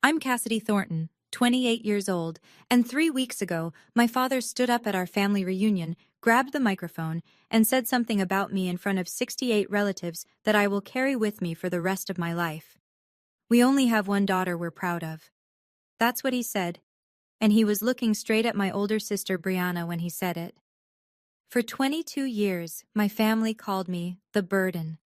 I'm Cassidy Thornton, 28 years old, and 3 weeks ago, my father stood up at our family reunion, grabbed the microphone, and said something about me in front of 68 relatives that I will carry with me for the rest of my life. We only have one daughter we're proud of. That's what he said, and he was looking straight at my older sister Brianna when he said it. For 22 years, my family called me the burden.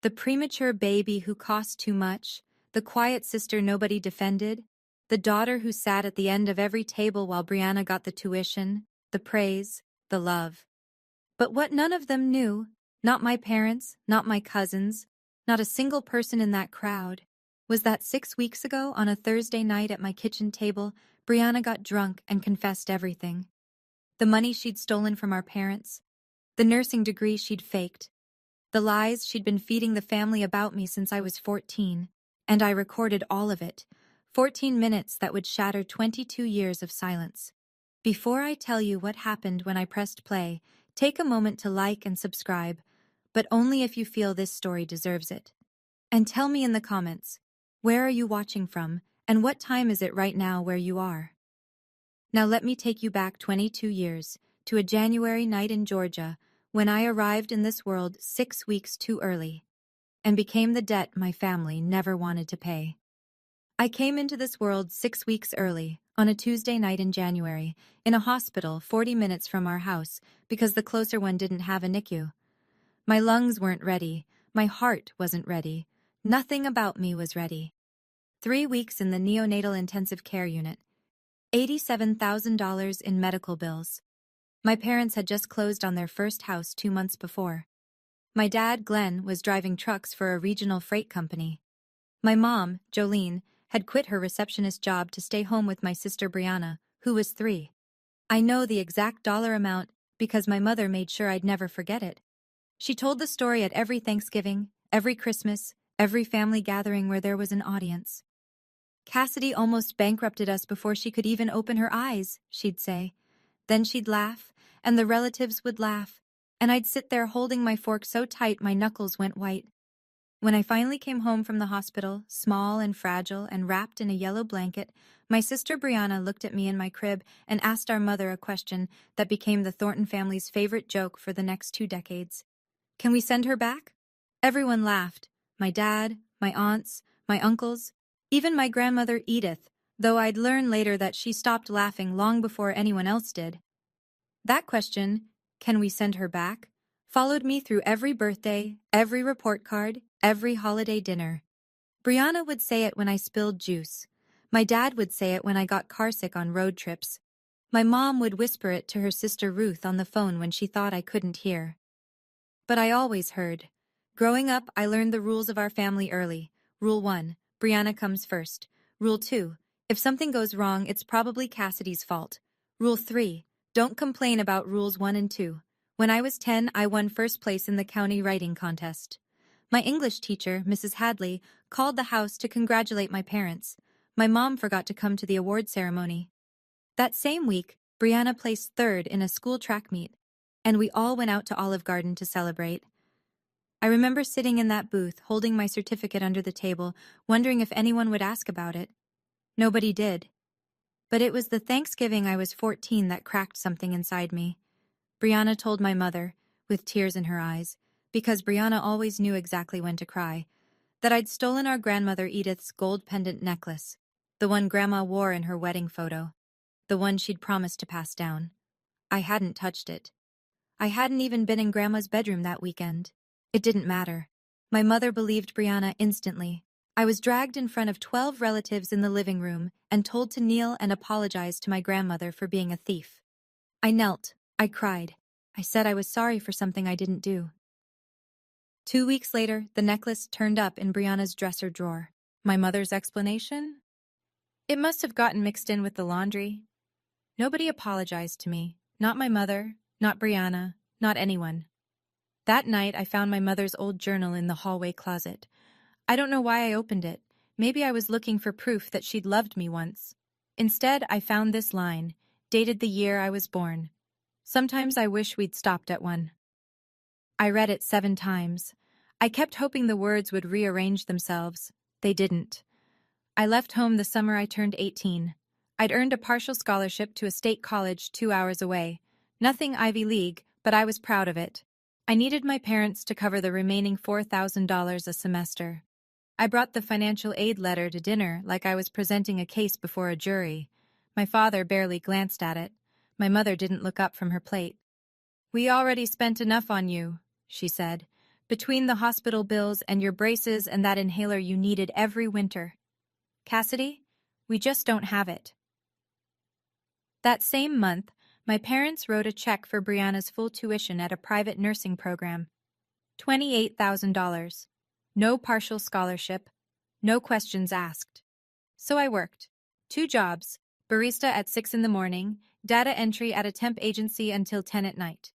The premature baby who cost too much, the quiet sister nobody defended, the daughter who sat at the end of every table while Brianna got the tuition, the praise, the love. But what none of them knew, not my parents, not my cousins, not a single person in that crowd, was that 6 weeks ago on a Thursday night at my kitchen table, Brianna got drunk and confessed everything. The money she'd stolen from our parents, the nursing degree she'd faked, the lies she'd been feeding the family about me since I was 14, and I recorded all of it, 14 minutes that would shatter 22 years of silence. Before I tell you what happened when I pressed play, take a moment to like and subscribe, but only if you feel this story deserves it. And tell me in the comments, where are you watching from, and what time is it right now where you are? Now let me take you back 22 years, to a January night in Georgia, when I arrived in this world 6 weeks too early, and became the debt my family never wanted to pay. I came into this world 6 weeks early, on a Tuesday night in January, in a hospital 40 minutes from our house, because the closer one didn't have a NICU. My lungs weren't ready, my heart wasn't ready, nothing about me was ready. 3 weeks in the neonatal intensive care unit, $87,000 in medical bills. My parents had just closed on their first house 2 months before. My dad, Glenn, was driving trucks for a regional freight company. My mom, Jolene, had quit her receptionist job to stay home with my sister Brianna, who was 3. I know the exact dollar amount because my mother made sure I'd never forget it. She told the story at every Thanksgiving, every Christmas, every family gathering where there was an audience. Cassidy almost bankrupted us before she could even open her eyes, she'd say. Then she'd laugh, and the relatives would laugh, and I'd sit there holding my fork so tight my knuckles went white. When I finally came home from the hospital, small and fragile and wrapped in a yellow blanket, my sister Brianna looked at me in my crib and asked our mother a question that became the Thornton family's favorite joke for the next 2 decades. Can we send her back? Everyone laughed. My dad, my aunts, my uncles, even my grandmother Edith, though I'd learn later that she stopped laughing long before anyone else did. That question, can we send her back, followed me through every birthday, every report card, every holiday dinner. Brianna would say it when I spilled juice. My dad would say it when I got carsick on road trips. My mom would whisper it to her sister Ruth on the phone when she thought I couldn't hear. But I always heard. Growing up, I learned the rules of our family early. Rule 1, Brianna comes first. Rule 2, if something goes wrong, it's probably Cassidy's fault. Rule 3, don't complain about rules 1 and 2. When I was 10, I won first place in the county writing contest. My English teacher, Mrs. Hadley, called the house to congratulate my parents. My mom forgot to come to the award ceremony. That same week, Brianna placed 3rd in a school track meet, and we all went out to Olive Garden to celebrate. I remember sitting in that booth, holding my certificate under the table, wondering if anyone would ask about it. Nobody did. But it was the Thanksgiving I was 14 that cracked something inside me. Brianna told my mother, with tears in her eyes, because Brianna always knew exactly when to cry, that I'd stolen our grandmother Edith's gold pendant necklace, the one Grandma wore in her wedding photo, the one she'd promised to pass down. I hadn't touched it. I hadn't even been in Grandma's bedroom that weekend. It didn't matter. My mother believed Brianna instantly. I was dragged in front of 12 relatives in the living room and told to kneel and apologize to my grandmother for being a thief. I knelt. I cried. I said I was sorry for something I didn't do. 2 weeks later, the necklace turned up in Brianna's dresser drawer. My mother's explanation? It must have gotten mixed in with the laundry. Nobody apologized to me. Not my mother, not Brianna, not anyone. That night, I found my mother's old journal in the hallway closet. I don't know why I opened it. Maybe I was looking for proof that she'd loved me once. Instead, I found this line, dated the year I was born. Sometimes I wish we'd stopped at 1. I read it 7 times. I kept hoping the words would rearrange themselves. They didn't. I left home the summer I turned 18. I'd earned a partial scholarship to a state college 2 hours away. Nothing Ivy League, but I was proud of it. I needed my parents to cover the remaining $4,000 a semester. I brought the financial aid letter to dinner like I was presenting a case before a jury. My father barely glanced at it. My mother didn't look up from her plate. "We already spent enough on you," she said, "between the hospital bills and your braces and that inhaler you needed every winter. Cassidy, we just don't have it." That same month, my parents wrote a check for Brianna's full tuition at a private nursing program. $28,000. No partial scholarship. No questions asked. So I worked. 2 jobs, barista at 6 in the morning, data entry at a temp agency until 10 at night.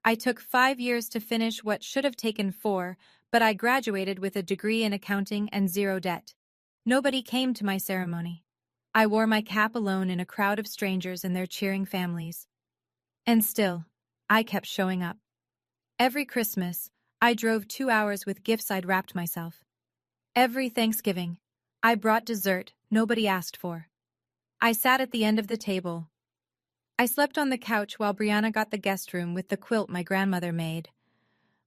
I took 5 years to finish what should have taken 4, but I graduated with a degree in accounting and 0 debt. Nobody came to my ceremony. I wore my cap alone in a crowd of strangers and their cheering families. And still, I kept showing up. Every Christmas, I drove 2 hours with gifts I'd wrapped myself. Every Thanksgiving, I brought dessert nobody asked for. I sat at the end of the table. I slept on the couch while Brianna got the guest room with the quilt my grandmother made.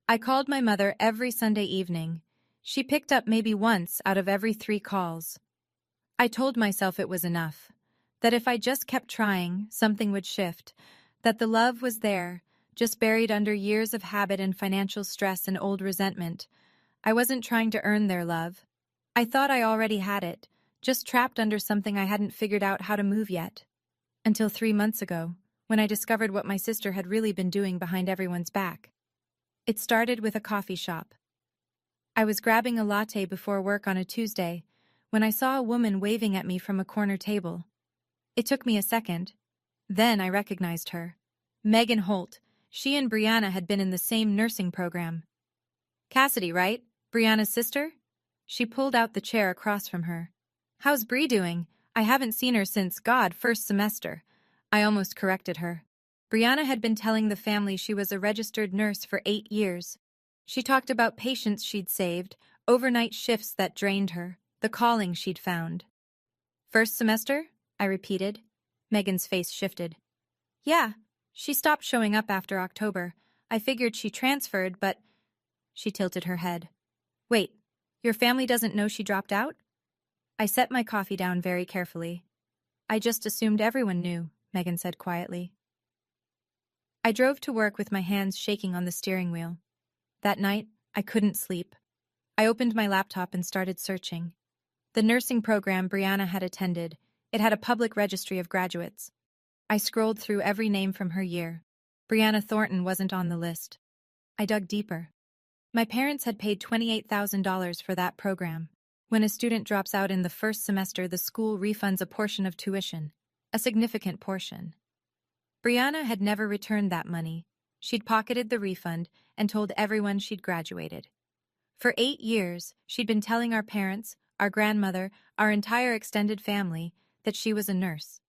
I called my mother every Sunday evening. She picked up maybe once out of every 3 calls. I told myself it was enough, that if I just kept trying, something would shift, that the love was there, just buried under years of habit and financial stress and old resentment. I wasn't trying to earn their love. I thought I already had it, just trapped under something I hadn't figured out how to move yet. Until 3 months ago, when I discovered what my sister had really been doing behind everyone's back. It started with a coffee shop. I was grabbing a latte before work on a Tuesday when I saw a woman waving at me from a corner table. It took me a second. Then I recognized her. Megan Holt. She and Brianna had been in the same nursing program. "Cassidy, right? Brianna's sister?" She pulled out the chair across from her. "How's Bree doing? I haven't seen her since, first semester." I almost corrected her. Brianna had been telling the family she was a registered nurse for 8 years. She talked about patients she'd saved, overnight shifts that drained her, the calling she'd found. "First semester?" I repeated. Megan's face shifted. "Yeah, she stopped showing up after October. I figured she transferred, but—" She tilted her head. "Wait, your family doesn't know she dropped out?" I set my coffee down very carefully. "I just assumed everyone knew," Megan said quietly. I drove to work with my hands shaking on the steering wheel. That night, I couldn't sleep. I opened my laptop and started searching. The nursing program Brianna had attended, it had a public registry of graduates. I scrolled through every name from her year. Brianna Thornton wasn't on the list. I dug deeper. My parents had paid $28,000 for that program. When a student drops out in the first semester, the school refunds a portion of tuition, a significant portion. Brianna had never returned that money. She'd pocketed the refund and told everyone she'd graduated. For 8 years, she'd been telling our parents, our grandmother, our entire extended family, that she was a nurse.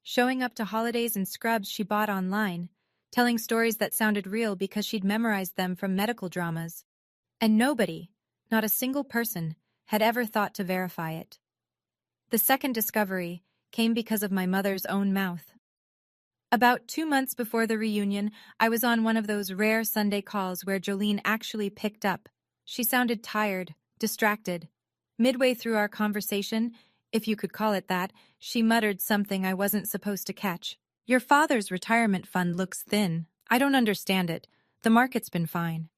Showing up to holidays in scrubs she bought online, telling stories that sounded real because she'd memorized them from medical dramas. And nobody, not a single person, had ever thought to verify it. The second discovery came because of my mother's own mouth. About 2 months before the reunion, I was on one of those rare Sunday calls where Jolene actually picked up. She sounded tired, distracted. Midway through our conversation, if you could call it that, she muttered something I wasn't supposed to catch. "Your father's retirement fund looks thin. I don't understand it. The market's been fine."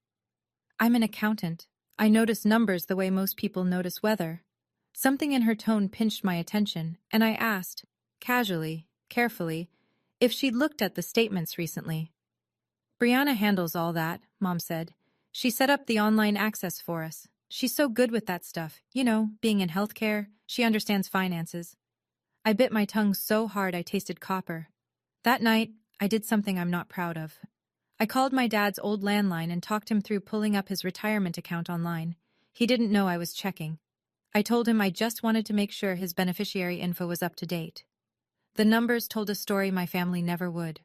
I'm an accountant. I notice numbers the way most people notice weather. Something in her tone pinched my attention, and I asked, casually, carefully, if she'd looked at the statements recently. "Brianna handles all that," Mom said. "She set up the online access for us. She's so good with that stuff, being in healthcare, she understands finances." I bit my tongue so hard I tasted copper. That night, I did something I'm not proud of. I called my dad's old landline and talked him through pulling up his retirement account online. He didn't know I was checking. I told him I just wanted to make sure his beneficiary info was up to date. The numbers told a story my family never would.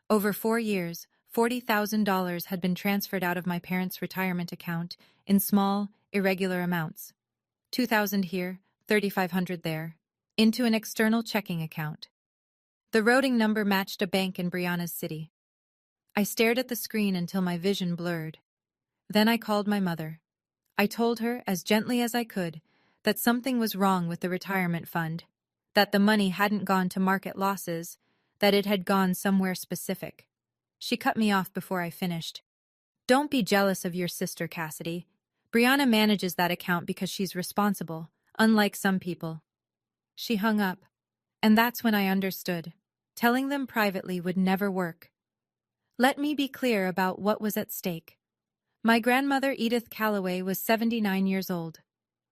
Over 4 years, $40,000 had been transferred out of my parents' retirement account in small, irregular amounts. $2,000 here, $3,500 there, into an external checking account. The routing number matched a bank in Brianna's city. I stared at the screen until my vision blurred. Then I called my mother. I told her, as gently as I could, that something was wrong with the retirement fund, that the money hadn't gone to market losses, that it had gone somewhere specific. She cut me off before I finished. Don't be jealous of your sister, Cassidy. Brianna manages that account because she's responsible, unlike some people. She hung up, and that's when I understood. Telling them privately would never work. Let me be clear about what was at stake. My grandmother, Edith Calloway, was 79 years old.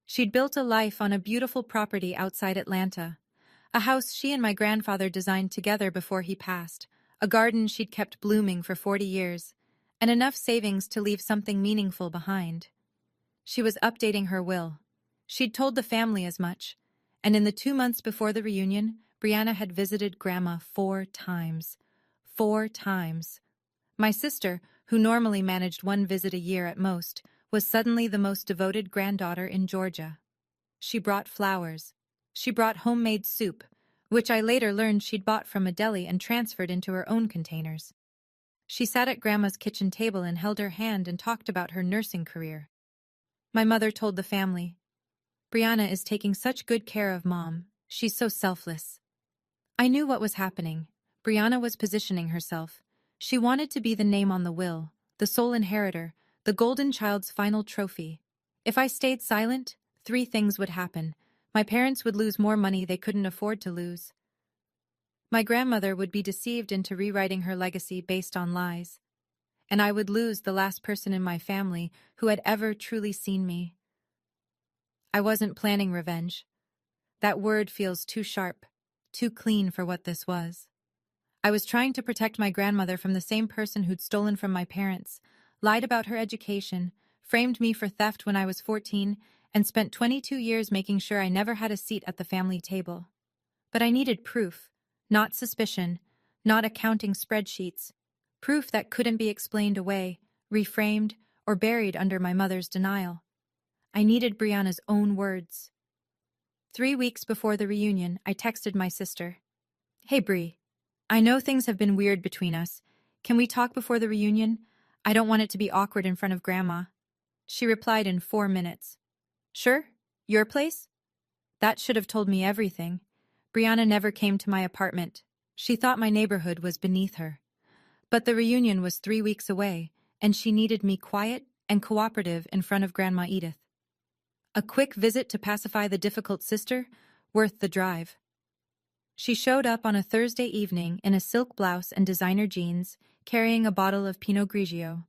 She'd built a life on a beautiful property outside Atlanta, a house she and my grandfather designed together before he passed, a garden she'd kept blooming for 40 years, and enough savings to leave something meaningful behind. She was updating her will. She'd told the family as much, and in the 2 months before the reunion, Brianna had visited Grandma 4 times. 4 times. My sister, who normally managed 1 visit a year at most, was suddenly the most devoted granddaughter in Georgia. She brought flowers. She brought homemade soup, which I later learned she'd bought from a deli and transferred into her own containers. She sat at Grandma's kitchen table and held her hand and talked about her nursing career. My mother told the family, "Brianna is taking such good care of Mom. She's so selfless." I knew what was happening. Brianna was positioning herself. She wanted to be the name on the will, the sole inheritor, the golden child's final trophy. If I stayed silent, 3 things would happen. My parents would lose more money they couldn't afford to lose. My grandmother would be deceived into rewriting her legacy based on lies. And I would lose the last person in my family who had ever truly seen me. I wasn't planning revenge. That word feels too sharp, too clean for what this was. I was trying to protect my grandmother from the same person who'd stolen from my parents, lied about her education, framed me for theft when I was 14, and spent 22 years making sure I never had a seat at the family table. But I needed proof, not suspicion, not accounting spreadsheets. Proof that couldn't be explained away, reframed, or buried under my mother's denial. I needed Brianna's own words. 3 weeks before the reunion, I texted my sister. "Hey, Bri. I know things have been weird between us. Can we talk before the reunion? I don't want it to be awkward in front of Grandma." She replied in 4 minutes. "Sure? Your place?" That should have told me everything. Brianna never came to my apartment. She thought my neighborhood was beneath her. But the reunion was 3 weeks away, and she needed me quiet and cooperative in front of Grandma Edith. A quick visit to pacify the difficult sister, worth the drive. She showed up on a Thursday evening in a silk blouse and designer jeans, carrying a bottle of Pinot Grigio.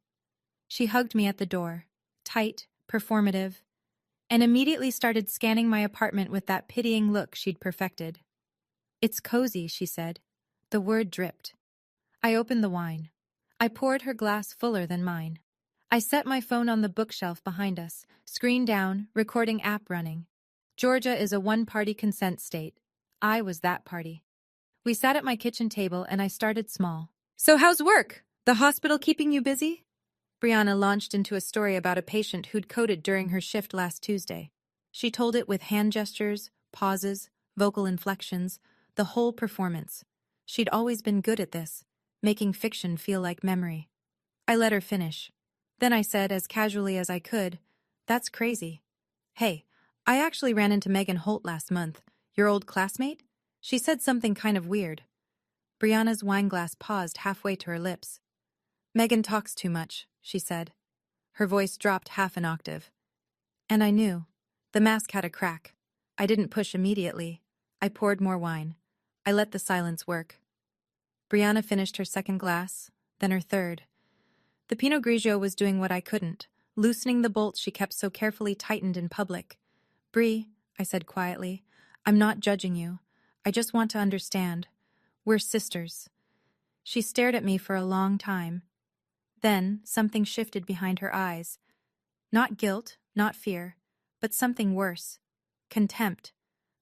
She hugged me at the door, tight, performative, and immediately started scanning my apartment with that pitying look she'd perfected. "It's cozy," she said. The word dripped. I opened the wine. I poured her glass fuller than mine. I set my phone on the bookshelf behind us, screen down, recording app running. Georgia is a one-party consent state. I was that party. We sat at my kitchen table and I started small. "So how's work? The hospital keeping you busy?" Brianna launched into a story about a patient who'd coded during her shift last Tuesday. She told it with hand gestures, pauses, vocal inflections, the whole performance. She'd always been good at this, making fiction feel like memory. I let her finish. Then I said, as casually as I could, "That's crazy. Hey, I actually ran into Megan Holt last month, your old classmate. She said something kind of weird." Brianna's wineglass paused halfway to her lips. "Megan talks too much," she said. Her voice dropped half an octave. And I knew. The mask had a crack. I didn't push immediately. I poured more wine. I let the silence work. Brianna finished her second glass, then her third. The Pinot Grigio was doing what I couldn't, loosening the bolts she kept so carefully tightened in public. "Bri," I said quietly, "I'm not judging you. I just want to understand. We're sisters." She stared at me for a long time. Then something shifted behind her eyes. Not guilt, not fear, but something worse. Contempt.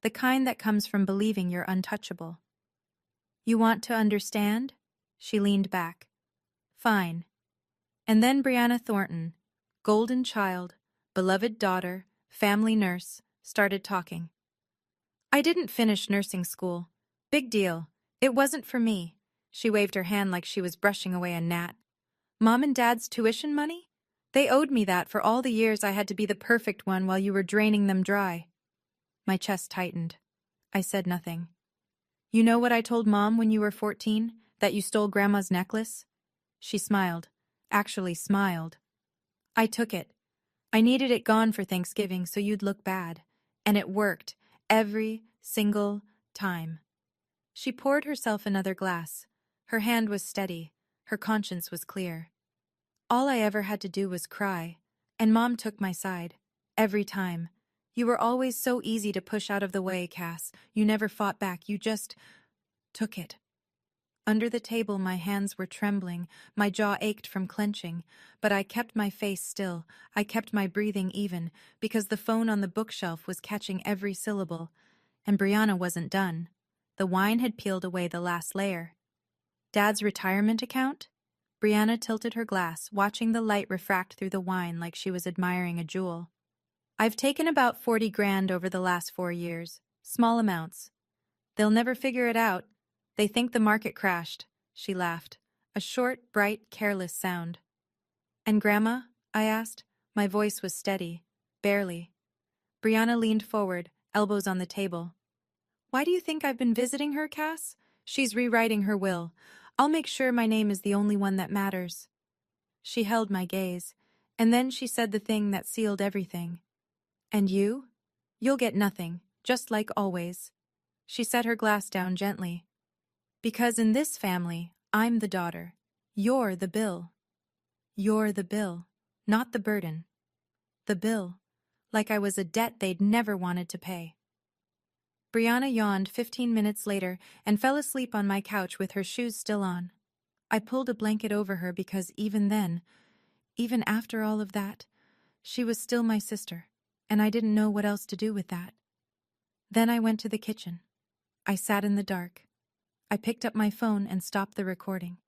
The kind that comes from believing you're untouchable. "You want to understand?" She leaned back. "Fine." And then Brianna Thornton, golden child, beloved daughter, family nurse, started talking. I didn't finish nursing school. Big deal. It wasn't for me. She waved her hand like she was brushing away a gnat. Mom and Dad's tuition money? They owed me that for all the years I had to be the perfect one while you were draining them dry. My chest tightened. I said nothing. You know what I told Mom when you were 14? That you stole Grandma's necklace? She smiled. Actually smiled. I took it. I needed it gone for Thanksgiving so you'd look bad. And it worked. Every single time. She poured herself another glass. Her hand was steady. Her conscience was clear. All I ever had to do was cry. And Mom took my side. Every time. You were always so easy to push out of the way, Cass. You never fought back. You just took it. Under the table, my hands were trembling. My jaw ached from clenching. But I kept my face still. I kept my breathing even, because the phone on the bookshelf was catching every syllable. And Brianna wasn't done. The wine had peeled away the last layer. Dad's retirement account? Brianna tilted her glass, watching the light refract through the wine like she was admiring a jewel. I've taken about 40 grand over the last 4 years. Small amounts. They'll never figure it out. They think the market crashed. She laughed. A short, bright, careless sound. And Grandma? I asked. My voice was steady. Barely. Brianna leaned forward, elbows on the table. Why do you think I've been visiting her, Cass? She's rewriting her will. I'll make sure my name is the only one that matters. She held my gaze, and then she said the thing that sealed everything. And you? You'll get nothing, just like always. She set her glass down gently. Because in this family, I'm the daughter. You're the bill. You're the bill, not the burden. The bill, like I was a debt they'd never wanted to pay. Brianna yawned 15 minutes later and fell asleep on my couch with her shoes still on. I pulled a blanket over her because even then, even after all of that, she was still my sister, and I didn't know what else to do with that. Then I went to the kitchen. I sat in the dark. I picked up my phone and stopped the recording.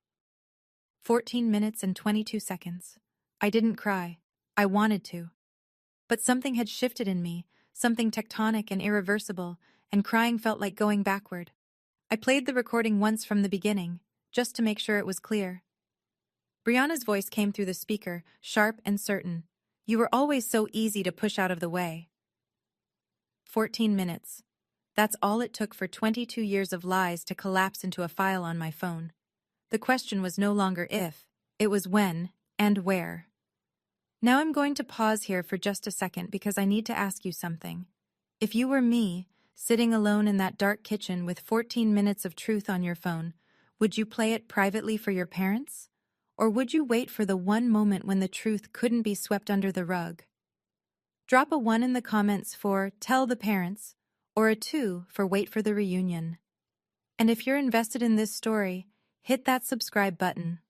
14 minutes and 22 seconds. I didn't cry. I wanted to. But something had shifted in me, something tectonic and irreversible, and crying felt like going backward. I played the recording once from the beginning, just to make sure it was clear. Brianna's voice came through the speaker, sharp and certain. You were always so easy to push out of the way. 14 minutes. That's all it took for 22 years of lies to collapse into a file on my phone. The question was no longer if, it was when and where. Now I'm going to pause here for just a second because I need to ask you something. If you were me, sitting alone in that dark kitchen with 14 minutes of truth on your phone, would you play it privately for your parents? Or would you wait for the one moment when the truth couldn't be swept under the rug? Drop a 1 in the comments for tell the parents, or a 2 for wait for the reunion. And if you're invested in this story, hit that subscribe button,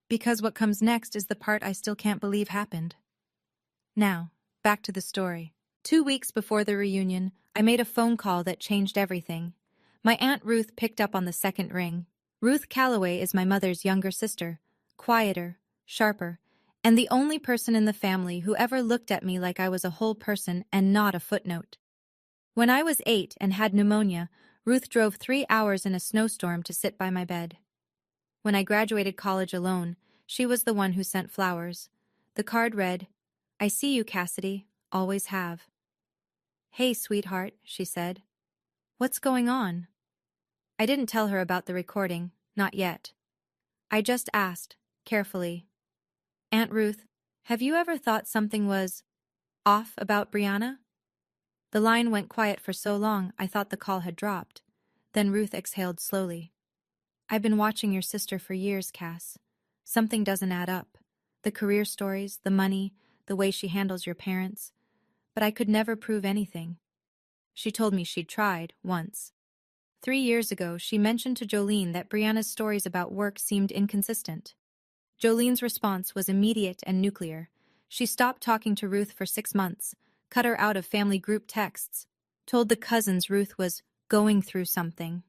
because what comes next is the part I still can't believe happened. Now, back to the story. 2 weeks before the reunion, I made a phone call that changed everything. My Aunt Ruth picked up on the second ring. Ruth Calloway is my mother's younger sister, quieter, sharper, and the only person in the family who ever looked at me like I was a whole person and not a footnote. When I was 8 and had pneumonia, Ruth drove 3 hours in a snowstorm to sit by my bed. When I graduated college alone, she was the one who sent flowers. The card read, I see you, Cassidy, always have. Hey, sweetheart, she said. What's going on? I didn't tell her about the recording, not yet. I just asked, carefully. Aunt Ruth, have you ever thought something was off about Brianna? The line went quiet for so long I thought the call had dropped. Then Ruth exhaled slowly. I've been watching your sister for years, Cass. Something doesn't add up. The career stories, the money, the way she handles your parents. But I could never prove anything. She told me she'd tried, once. 3 years ago, she mentioned to Jolene that Brianna's stories about work seemed inconsistent. Jolene's response was immediate and nuclear. She stopped talking to Ruth for 6 months, cut her out of family group texts, told the cousins Ruth was going through something.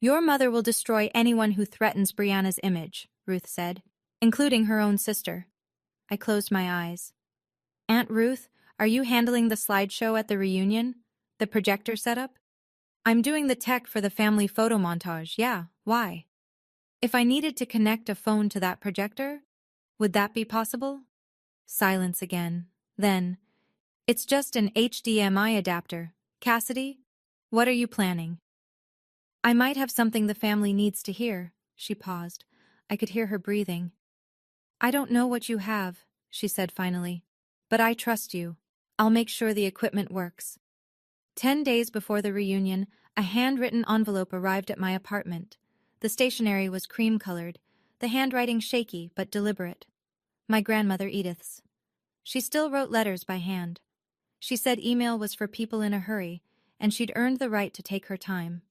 Your mother will destroy anyone who threatens Brianna's image, Ruth said, including her own sister. I closed my eyes. Aunt Ruth, are you handling the slideshow at the reunion? The projector setup? I'm doing the tech for the family photo montage, yeah, why? If I needed to connect a phone to that projector, would that be possible? Silence again. Then, it's just an HDMI adapter. Cassidy, what are you planning? I might have something the family needs to hear. She paused. I could hear her breathing. I don't know what you have, she said finally. But I trust you. I'll make sure the equipment works. 10 days before the reunion, a handwritten envelope arrived at my apartment. The stationery was cream-colored, the handwriting shaky but deliberate. My grandmother Edith's. She still wrote letters by hand. She said email was for people in a hurry, and she'd earned the right to take her time.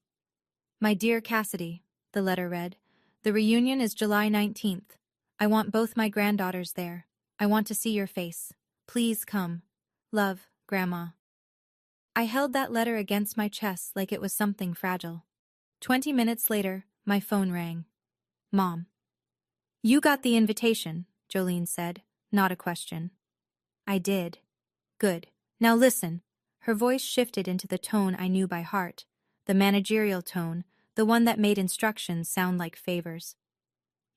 My dear Cassidy, the letter read, the reunion is July 19th. I want both my granddaughters there. I want to see your face. Please come. Love, Grandma. I held that letter against my chest like it was something fragile. 20 minutes later, my phone rang. Mom. You got the invitation, Jolene said, not a question. I did. Good. Now listen. Her voice shifted into the tone I knew by heart, the managerial tone, the one that made instructions sound like favors.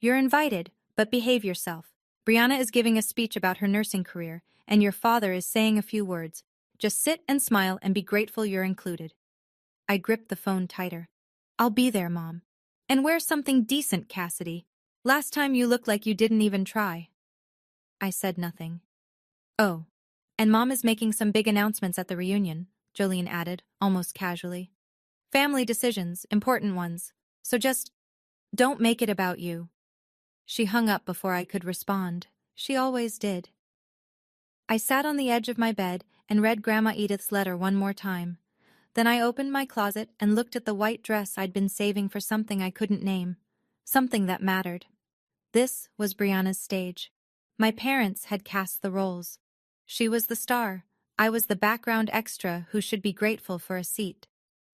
You're invited, but behave yourself. Brianna is giving a speech about her nursing career, and your father is saying a few words. Just sit and smile and be grateful you're included. I gripped the phone tighter. I'll be there, Mom. And wear something decent, Cassidy. Last time you looked like you didn't even try. I said nothing. Oh. And Mom is making some big announcements at the reunion, Jolene added, almost casually. Family decisions, important ones. So just don't make it about you. She hung up before I could respond. She always did. I sat on the edge of my bed and read Grandma Edith's letter one more time. Then I opened my closet and looked at the white dress I'd been saving for something I couldn't name. Something that mattered. This was Brianna's stage. My parents had cast the roles. She was the star. I was the background extra who should be grateful for a seat.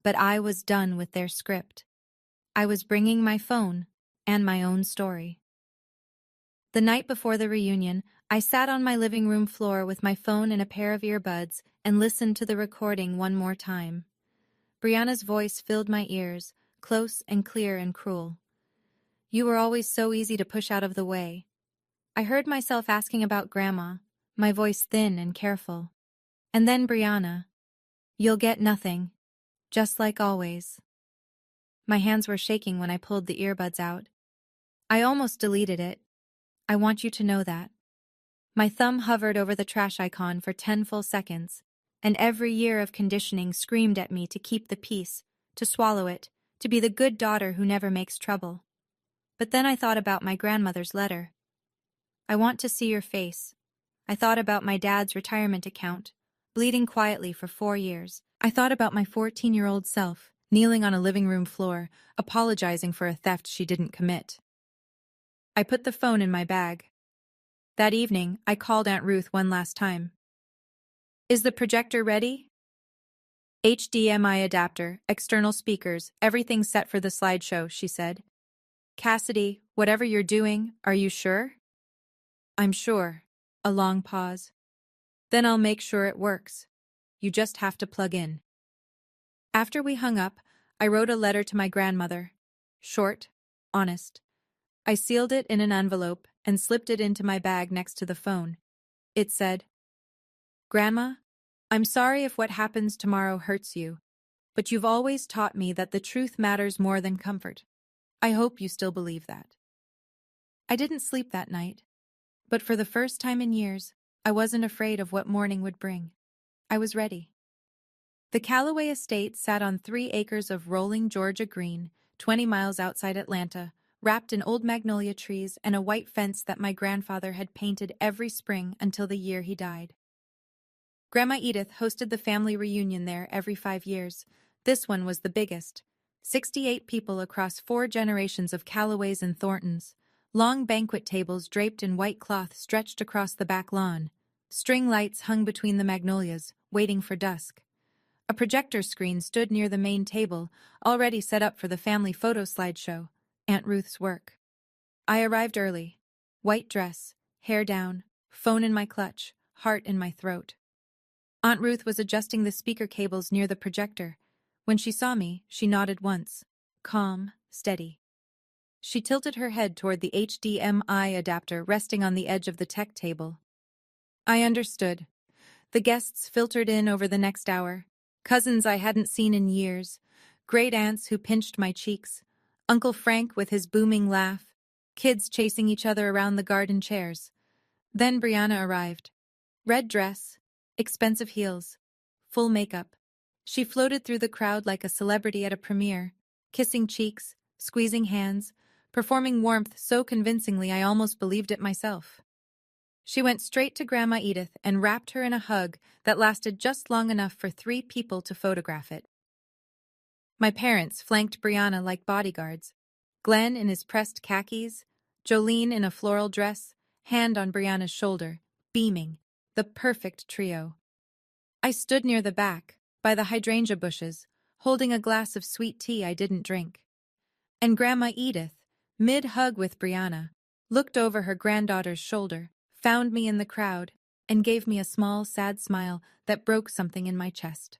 But I was done with their script. I was bringing my phone and my own story. The night before the reunion, I sat on my living room floor with my phone and a pair of earbuds and listened to the recording one more time. Brianna's voice filled my ears, close and clear and cruel. You were always so easy to push out of the way. I heard myself asking about Grandma, my voice thin and careful. And then Brianna. You'll get nothing. Just like always. My hands were shaking when I pulled the earbuds out. I almost deleted it. I want you to know that. My thumb hovered over the trash icon for 10 full seconds, and every year of conditioning screamed at me to keep the peace, to swallow it, to be the good daughter who never makes trouble. But then I thought about my grandmother's letter. I want to see your face. I thought about my dad's retirement account, bleeding quietly for 4 years. I thought about my 14-year-old self, kneeling on a living room floor, apologizing for a theft she didn't commit. I put the phone in my bag. That evening, I called Aunt Ruth one last time. Is the projector ready? HDMI adapter, external speakers, everything set for the slideshow, she said. Cassidy, whatever you're doing, are you sure? I'm sure. A long pause. Then I'll make sure it works. You just have to plug in. After we hung up, I wrote a letter to my grandmother. Short, honest. I sealed it in an envelope and slipped it into my bag next to the phone. It said, Grandma, I'm sorry if what happens tomorrow hurts you, but you've always taught me that the truth matters more than comfort. I hope you still believe that. I didn't sleep that night, but for the first time in years, I wasn't afraid of what morning would bring. I was ready. The Callaway estate sat on 3 acres of rolling Georgia green, 20 miles outside Atlanta, wrapped in old magnolia trees and a white fence that my grandfather had painted every spring until the year he died. Grandma Edith hosted the family reunion there every 5 years. This one was the biggest. 68 people across 4 generations of Callaways and Thorntons. Long banquet tables draped in white cloth stretched across the back lawn. String lights hung between the magnolias, waiting for dusk. A projector screen stood near the main table, already set up for the family photo slideshow, Aunt Ruth's work. I arrived early. White dress, hair down, phone in my clutch, heart in my throat. Aunt Ruth was adjusting the speaker cables near the projector. When she saw me, she nodded once. Calm, steady. She tilted her head toward the HDMI adapter resting on the edge of the tech table. I understood. The guests filtered in over the next hour. Cousins I hadn't seen in years. Great aunts who pinched my cheeks. Uncle Frank with his booming laugh. Kids chasing each other around the garden chairs. Then Brianna arrived. Red dress, expensive heels, full makeup. She floated through the crowd like a celebrity at a premiere, kissing cheeks, squeezing hands, performing warmth so convincingly I almost believed it myself. She went straight to Grandma Edith and wrapped her in a hug that lasted just long enough for 3 people to photograph it. My parents flanked Brianna like bodyguards. Glenn in his pressed khakis, Jolene in a floral dress, hand on Brianna's shoulder, beaming, the perfect trio. I stood near the back, by the hydrangea bushes, holding a glass of sweet tea I didn't drink. And Grandma Edith, mid-hug with Brianna, looked over her granddaughter's shoulder, found me in the crowd, and gave me a small, sad smile that broke something in my chest.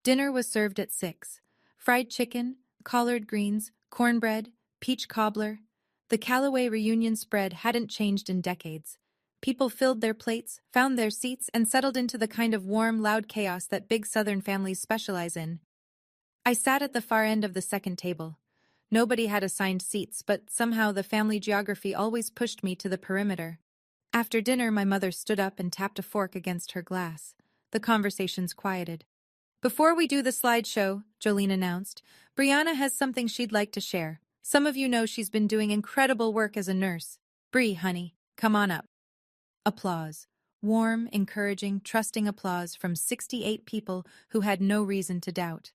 Dinner was served at 6. Fried chicken, collard greens, cornbread, peach cobbler. The Callaway reunion spread hadn't changed in decades. People filled their plates, found their seats, and settled into the kind of warm, loud chaos that big Southern families specialize in. I sat at the far end of the second table. Nobody had assigned seats, but somehow the family geography always pushed me to the perimeter. After dinner, my mother stood up and tapped a fork against her glass. The conversations quieted. Before we do the slideshow, Jolene announced, Brianna has something she'd like to share. Some of you know she's been doing incredible work as a nurse. Bree, honey, come on up. Applause. Warm, encouraging, trusting applause from 68 people who had no reason to doubt.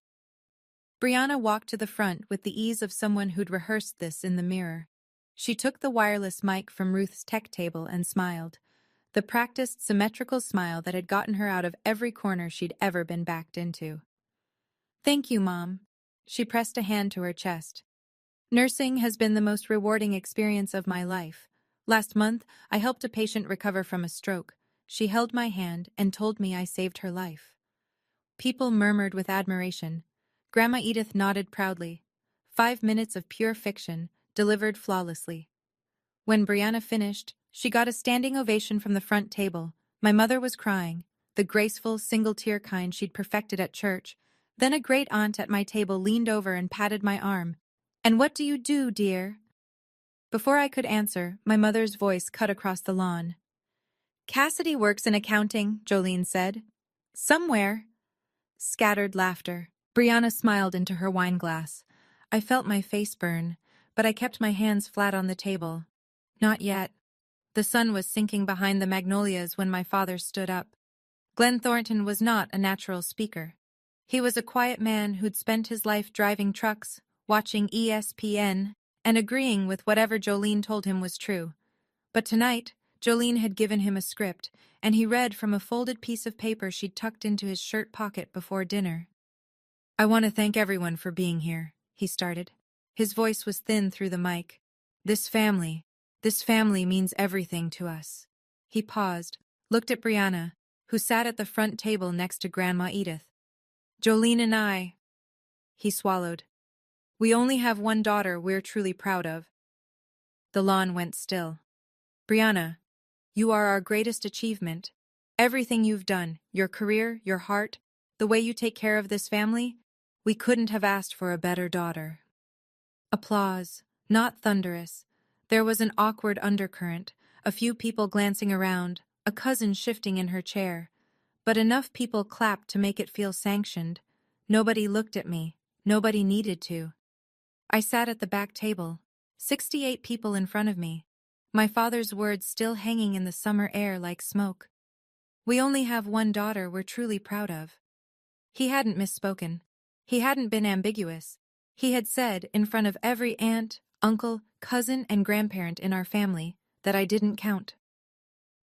Brianna walked to the front with the ease of someone who'd rehearsed this in the mirror. She took the wireless mic from Ruth's tech table and smiled. The practiced, symmetrical smile that had gotten her out of every corner she'd ever been backed into. Thank you, Mom. She pressed a hand to her chest. Nursing has been the most rewarding experience of my life. Last month, I helped a patient recover from a stroke. She held my hand and told me I saved her life. People murmured with admiration. Grandma Edith nodded proudly. 5 minutes of pure fiction, delivered flawlessly. When Brianna finished, she got a standing ovation from the front table. My mother was crying, the graceful, single-tear kind she'd perfected at church. Then a great aunt at my table leaned over and patted my arm. "And what do you do, dear?" Before I could answer, my mother's voice cut across the lawn. "Cassidy works in accounting," Jolene said. "Somewhere." Scattered laughter. Brianna smiled into her wineglass. I felt my face burn, but I kept my hands flat on the table. Not yet. The sun was sinking behind the magnolias when my father stood up. Glenn Thornton was not a natural speaker. He was a quiet man who'd spent his life driving trucks, watching ESPN, and agreeing with whatever Jolene told him was true. But tonight, Jolene had given him a script, and he read from a folded piece of paper she'd tucked into his shirt pocket before dinner. "I want to thank everyone for being here," he started. His voice was thin through the mic. This family means everything to us." He paused, looked at Brianna, who sat at the front table next to Grandma Edith. "Jolene and I," he swallowed. "We only have one daughter we're truly proud of." The lawn went still. "Brianna, you are our greatest achievement. Everything you've done, your career, your heart, the way you take care of this family, we couldn't have asked for a better daughter." Applause, not thunderous. There was an awkward undercurrent, a few people glancing around, a cousin shifting in her chair. But enough people clapped to make it feel sanctioned. Nobody looked at me. Nobody needed to. I sat at the back table, 68 people in front of me, my father's words still hanging in the summer air like smoke. "We only have one daughter we're truly proud of." He hadn't misspoken. He hadn't been ambiguous. He had said, in front of every aunt, uncle, cousin, and grandparent in our family, that I didn't count.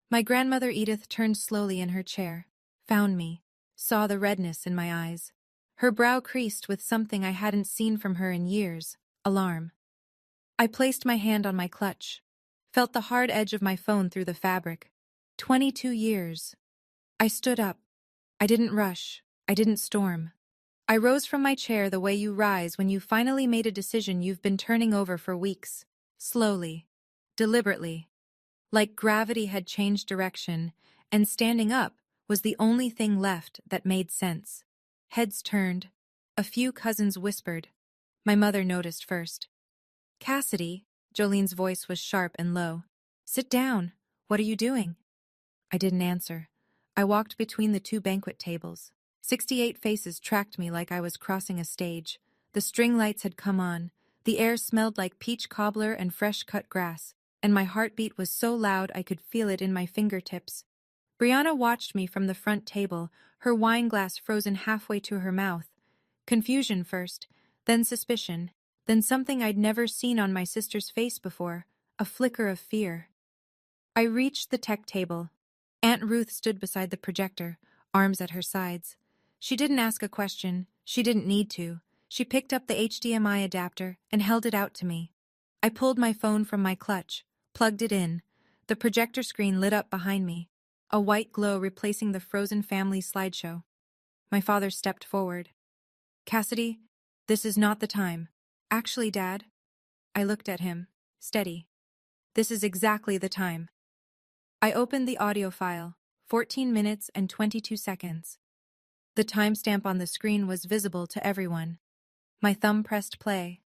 My grandmother Edith turned slowly in her chair, found me, saw the redness in my eyes. Her brow creased with something I hadn't seen from her in years, alarm. I placed my hand on my clutch, felt the hard edge of my phone through the fabric. 22 years. I stood up. I didn't rush. I didn't storm. I rose from my chair the way you rise when you finally made a decision you've been turning over for weeks. Slowly. Deliberately. Like gravity had changed direction, and standing up was the only thing left that made sense. Heads turned. A few cousins whispered. My mother noticed first. Cassidy, Jolene's voice was sharp and low. Sit down. What are you doing? I didn't answer. I walked between the two banquet tables. 68 faces tracked me like I was crossing a stage. The string lights had come on. The air smelled like peach cobbler and fresh-cut grass, and my heartbeat was so loud I could feel it in my fingertips. Brianna watched me from the front table, her wine glass frozen halfway to her mouth. Confusion first, then suspicion, then something I'd never seen on my sister's face before, a flicker of fear. I reached the tech table. Aunt Ruth stood beside the projector, arms at her sides. She didn't ask a question. She didn't need to. She picked up the HDMI adapter and held it out to me. I pulled my phone from my clutch, plugged it in. The projector screen lit up behind me, a white glow replacing the frozen family slideshow. My father stepped forward. Cassidy, this is not the time. Actually, Dad. I looked at him, steady. This is exactly the time. I opened the audio file, 14 minutes and 22 seconds. The timestamp on the screen was visible to everyone. My thumb pressed play.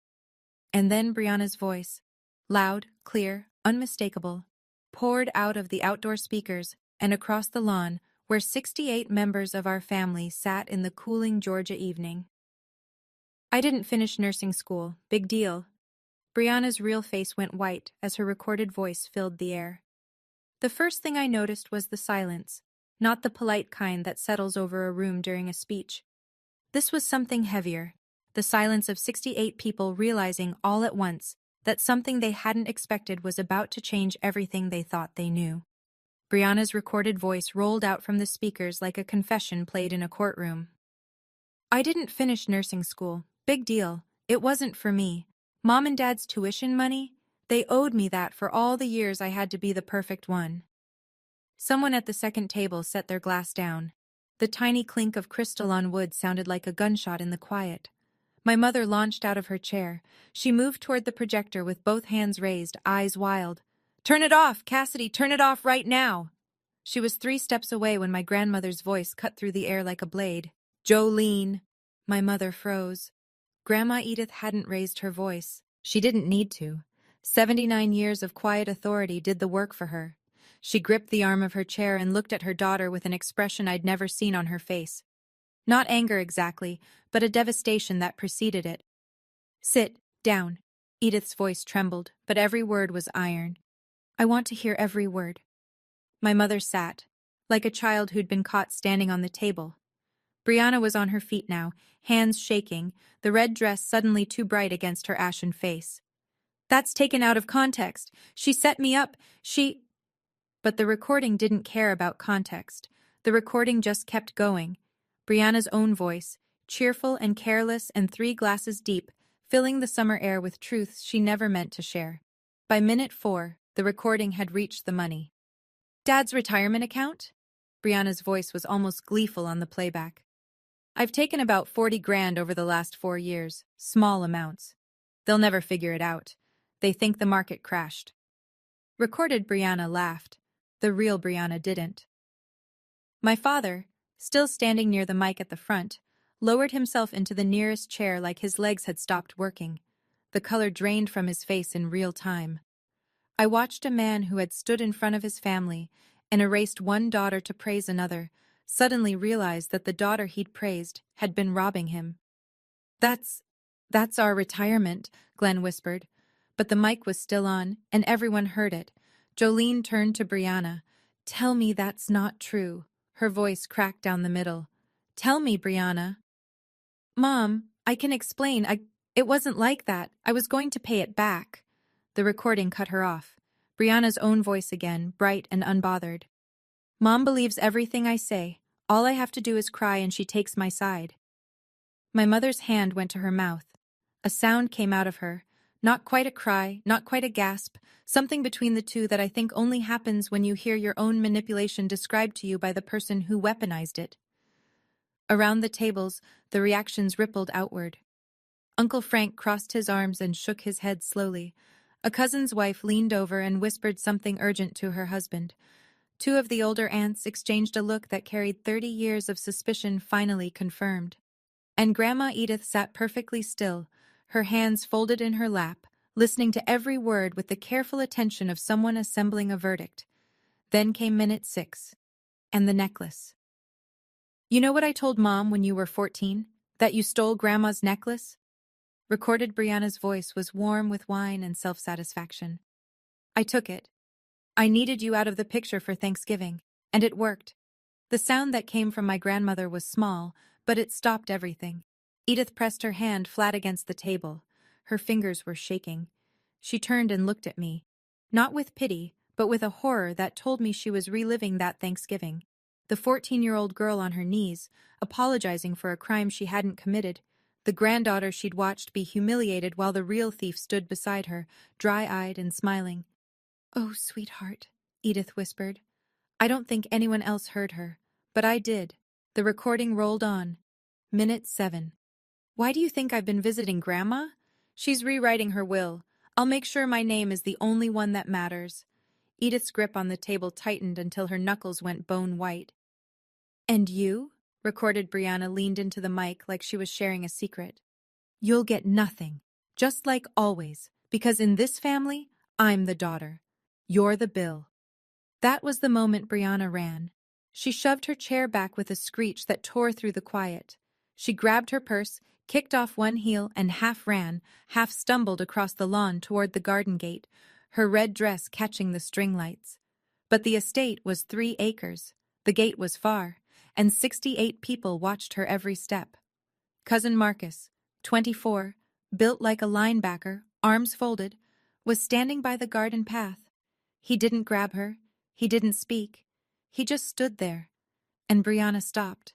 And then Brianna's voice, loud, clear, unmistakable, poured out of the outdoor speakers and across the lawn where 68 members of our family sat in the cooling Georgia evening. I didn't finish nursing school. Big deal. Brianna's real face went white as her recorded voice filled the air. The first thing I noticed was the silence, not the polite kind that settles over a room during a speech. This was something heavier, the silence of 68 people realizing all at once that something they hadn't expected was about to change everything they thought they knew. Brianna's recorded voice rolled out from the speakers like a confession played in a courtroom. I didn't finish nursing school. Big deal. It wasn't for me. Mom and Dad's tuition money? They owed me that for all the years I had to be the perfect one. Someone at the second table set their glass down. The tiny clink of crystal on wood sounded like a gunshot in the quiet. My mother launched out of her chair. She moved toward the projector with both hands raised, eyes wild. Turn it off, Cassidy, turn it off right now! She was 3 steps away when my grandmother's voice cut through the air like a blade. Jolene! My mother froze. Grandma Edith hadn't raised her voice. She didn't need to. 79 years of quiet authority did the work for her. She gripped the arm of her chair and looked at her daughter with an expression I'd never seen on her face. Not anger exactly, but a devastation that preceded it. Sit down. Edith's voice trembled, but every word was iron. I want to hear every word. My mother sat, like a child who'd been caught standing on the table. Brianna was on her feet now, hands shaking, the red dress suddenly too bright against her ashen face. That's taken out of context. She set me up. But the recording didn't care about context. The recording just kept going. Brianna's own voice, cheerful and careless and 3 glasses deep, filling the summer air with truths she never meant to share. By minute 4, the recording had reached the money. Dad's retirement account? Brianna's voice was almost gleeful on the playback. I've taken about 40 grand over the last 4 years, small amounts. They'll never figure it out. They think the market crashed. Recorded Brianna laughed. The real Brianna didn't. My father, still standing near the mic at the front, lowered himself into the nearest chair like his legs had stopped working. The color drained from his face in real time. I watched a man who had stood in front of his family and erased one daughter to praise another, suddenly realize that the daughter he'd praised had been robbing him. That's our retirement, Glenn whispered. But the mic was still on, and everyone heard it. Jolene turned to Brianna. Tell me that's not true. Her voice cracked down the middle. Tell me, Brianna. Mom, I can explain. It wasn't like that. I was going to pay it back. The recording cut her off. Brianna's own voice again, bright and unbothered. Mom believes everything I say. All I have to do is cry and she takes my side. My mother's hand went to her mouth. A sound came out of her. Not quite a cry, not quite a gasp, something between the two that I think only happens when you hear your own manipulation described to you by the person who weaponized it. Around the tables, the reactions rippled outward. Uncle Frank crossed his arms and shook his head slowly. A cousin's wife leaned over and whispered something urgent to her husband. Two of the older aunts exchanged a look that carried 30 years of suspicion finally confirmed. And Grandma Edith sat perfectly still, her hands folded in her lap, listening to every word with the careful attention of someone assembling a verdict. Then came minute 6. And the necklace. "You know what I told Mom when you were 14? That you stole Grandma's necklace?" Recorded Brianna's voice was warm with wine and self-satisfaction. "I took it. I needed you out of the picture for Thanksgiving, and it worked." The sound that came from my grandmother was small, but it stopped everything. Edith pressed her hand flat against the table. Her fingers were shaking. She turned and looked at me, not with pity, but with a horror that told me she was reliving that Thanksgiving. The 14-year-old girl on her knees, apologizing for a crime she hadn't committed. The granddaughter she'd watched be humiliated while the real thief stood beside her, dry-eyed and smiling. "Oh, sweetheart," Edith whispered. I don't think anyone else heard her, but I did. The recording rolled on. Minute 7. "Why do you think I've been visiting Grandma? She's rewriting her will. I'll make sure my name is the only one that matters." Edith's grip on the table tightened until her knuckles went bone white. "And you?" Recorded Brianna leaned into the mic like she was sharing a secret. "You'll get nothing, just like always, because in this family, I'm the daughter. You're the bill." That was the moment Brianna ran. She shoved her chair back with a screech that tore through the quiet. She grabbed her purse, kicked off one heel, and half ran, half stumbled across the lawn toward the garden gate, her red dress catching the string lights. But the estate was 3 acres, the gate was far, and 68 people watched her every step. Cousin Marcus, 24, built like a linebacker, arms folded, was standing by the garden path. He didn't grab her. He didn't speak. He just stood there. And Brianna stopped.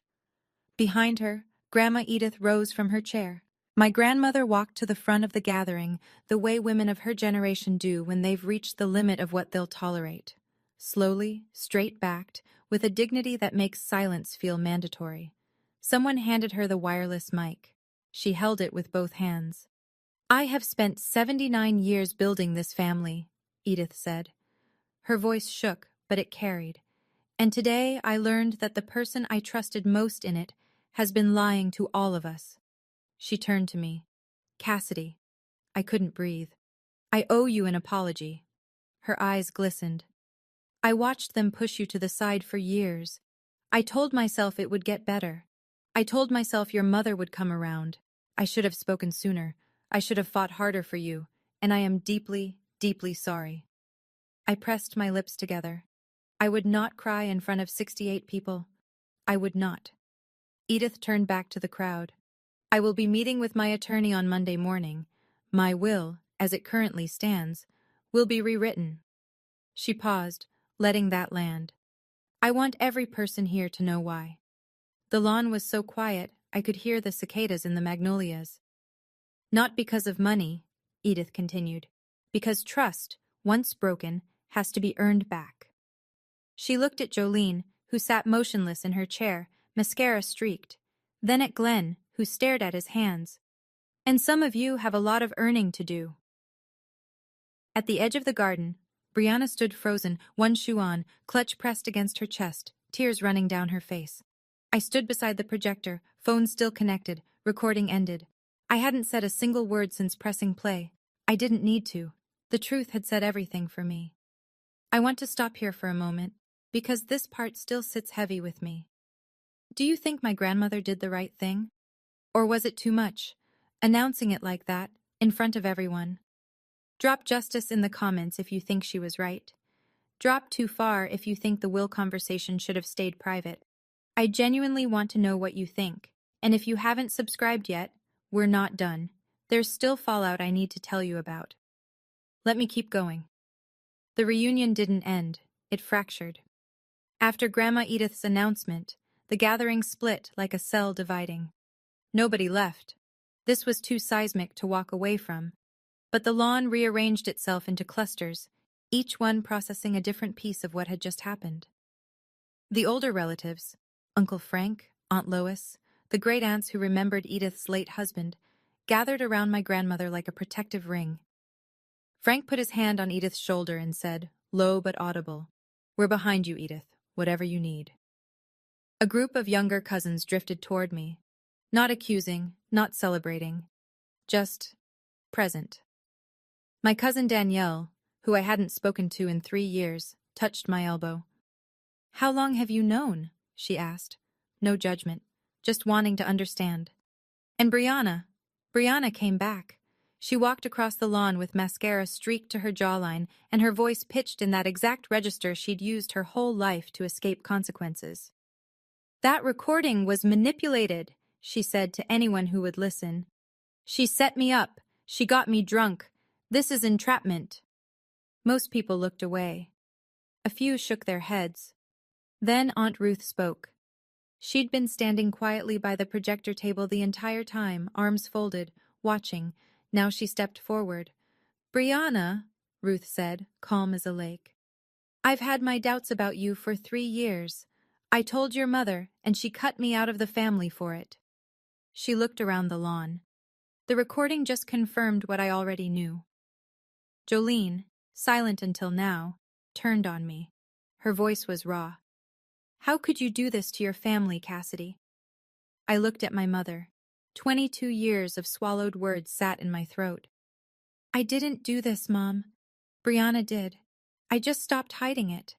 Behind her, Grandma Edith rose from her chair. My grandmother walked to the front of the gathering, the way women of her generation do when they've reached the limit of what they'll tolerate. Slowly, straight-backed, with a dignity that makes silence feel mandatory. Someone handed her the wireless mic. She held it with both hands. "I have spent 79 years building this family," Edith said. Her voice shook, but it carried. "And today I learned that the person I trusted most in it has been lying to all of us." She turned to me. "Cassidy." I couldn't breathe. "I owe you an apology." Her eyes glistened. "I watched them push you to the side for years. I told myself it would get better. I told myself your mother would come around. I should have spoken sooner. I should have fought harder for you, and I am deeply, deeply sorry." I pressed my lips together. I would not cry in front of 68 people. I would not. Edith turned back to the crowd. "I will be meeting with my attorney on Monday morning. My will, as it currently stands, will be rewritten." She paused, letting that land. "I want every person here to know why." The lawn was so quiet, I could hear the cicadas in the magnolias. "Not because of money," Edith continued, "because trust, once broken, has to be earned back." She looked at Jolene, who sat motionless in her chair, mascara streaked, then at Glenn, who stared at his hands. "And some of you have a lot of earning to do." At the edge of the garden, Brianna stood frozen, one shoe on, clutch pressed against her chest, tears running down her face. I stood beside the projector, phone still connected, recording ended. I hadn't said a single word since pressing play. I didn't need to. The truth had said everything for me. I want to stop here for a moment, because this part still sits heavy with me. Do you think my grandmother did the right thing? Or was it too much, announcing it like that, in front of everyone? Drop justice in the comments if you think she was right. Drop too far if you think the will conversation should have stayed private. I genuinely want to know what you think, and if you haven't subscribed yet, we're not done. There's still fallout I need to tell you about. Let me keep going. The reunion didn't end, it fractured. After Grandma Edith's announcement, the gathering split like a cell dividing. Nobody left. This was too seismic to walk away from. But the lawn rearranged itself into clusters, each one processing a different piece of what had just happened. The older relatives, Uncle Frank, Aunt Lois, the great aunts who remembered Edith's late husband, gathered around my grandmother like a protective ring. Frank put his hand on Edith's shoulder and said, low but audible, "We're behind you, Edith, whatever you need." A group of younger cousins drifted toward me, not accusing, not celebrating, just present. My cousin Danielle, who I hadn't spoken to in 3 years, touched my elbow. "How long have you known?" she asked. No judgment, just wanting to understand. And Brianna came back. She walked across the lawn with mascara streaked to her jawline and her voice pitched in that exact register she'd used her whole life to escape consequences. "That recording was manipulated," she said to anyone who would listen. "She set me up. She got me drunk. This is entrapment." Most people looked away. A few shook their heads. Then Aunt Ruth spoke. She'd been standing quietly by the projector table the entire time, arms folded, watching. Now she stepped forward. "Brianna," Ruth said, calm as a lake, "I've had my doubts about you for 3 years. I told your mother, and she cut me out of the family for it." She looked around the lawn. The recording just confirmed what I already knew. Jolene, silent until now, turned on me. Her voice was raw. "How could you do this to your family, Cassidy?" I looked at my mother. 22 years of swallowed words sat in my throat. "I didn't do this, Mom. Brianna did. I just stopped hiding it."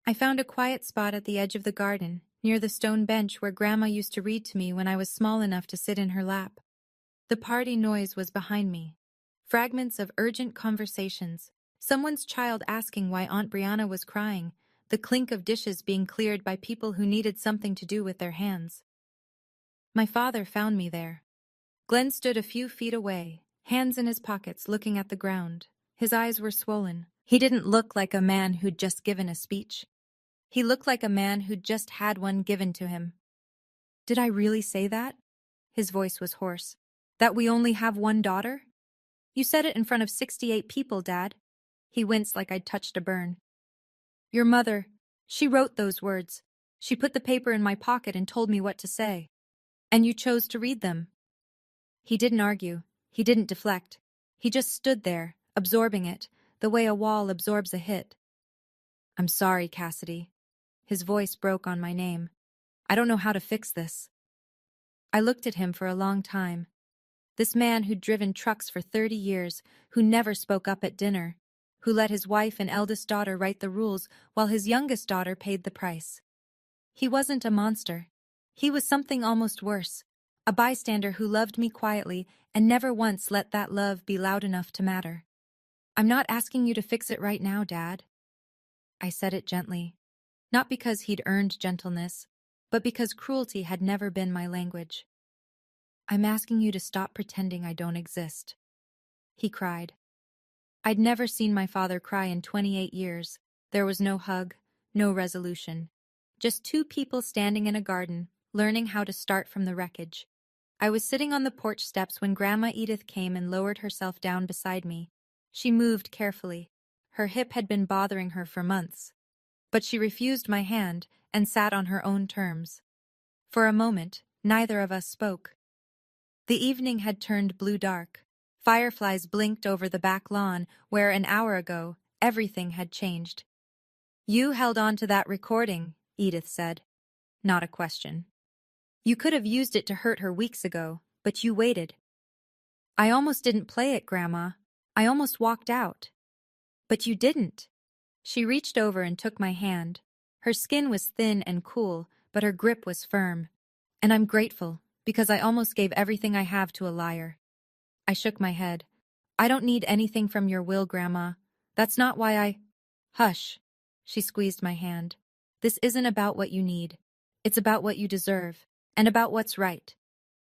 I found a quiet spot at the edge of the garden, near the stone bench where Grandma used to read to me when I was small enough to sit in her lap. The party noise was behind me. Fragments of urgent conversations, someone's child asking why Aunt Brianna was crying, the clink of dishes being cleared by people who needed something to do with their hands. My father found me there. Glenn stood a few feet away, hands in his pockets looking at the ground. His eyes were swollen. He didn't look like a man who'd just given a speech. He looked like a man who'd just had one given to him. "Did I really say that?" His voice was hoarse. "That we only have one daughter? You said it in front of 68 people, Dad." He winced like I'd touched a burn. "Your mother, she wrote those words. She put the paper in my pocket and told me what to say. And you chose to read them." He didn't argue. He didn't deflect. He just stood there, absorbing it, the way a wall absorbs a hit. "I'm sorry, Cassidy." His voice broke on my name. "I don't know how to fix this." I looked at him for a long time. This man who'd driven trucks for 30 years, who never spoke up at dinner, who let his wife and eldest daughter write the rules while his youngest daughter paid the price. He wasn't a monster. He was something almost worse, a bystander who loved me quietly and never once let that love be loud enough to matter. "I'm not asking you to fix it right now, Dad." I said it gently, not because he'd earned gentleness, but because cruelty had never been my language. "I'm asking you to stop pretending I don't exist." He cried. I'd never seen my father cry in 28 years. There was no hug, no resolution. Just 2 people standing in a garden, learning how to start from the wreckage. I was sitting on the porch steps when Grandma Edith came and lowered herself down beside me. She moved carefully. Her hip had been bothering her for months. But she refused my hand and sat on her own terms. For a moment, neither of us spoke. The evening had turned blue-dark. Fireflies blinked over the back lawn where, an hour ago, everything had changed. "You held on to that recording," Edith said. Not a question. "You could have used it to hurt her weeks ago, but you waited." "I almost didn't play it, Grandma. I almost walked out." "But you didn't." She reached over and took my hand. Her skin was thin and cool, but her grip was firm. "And I'm grateful, because I almost gave everything I have to a liar." I shook my head. "I don't need anything from your will, Grandma. That's not why I—" "Hush." She squeezed my hand. "This isn't about what you need. It's about what you deserve, and about what's right."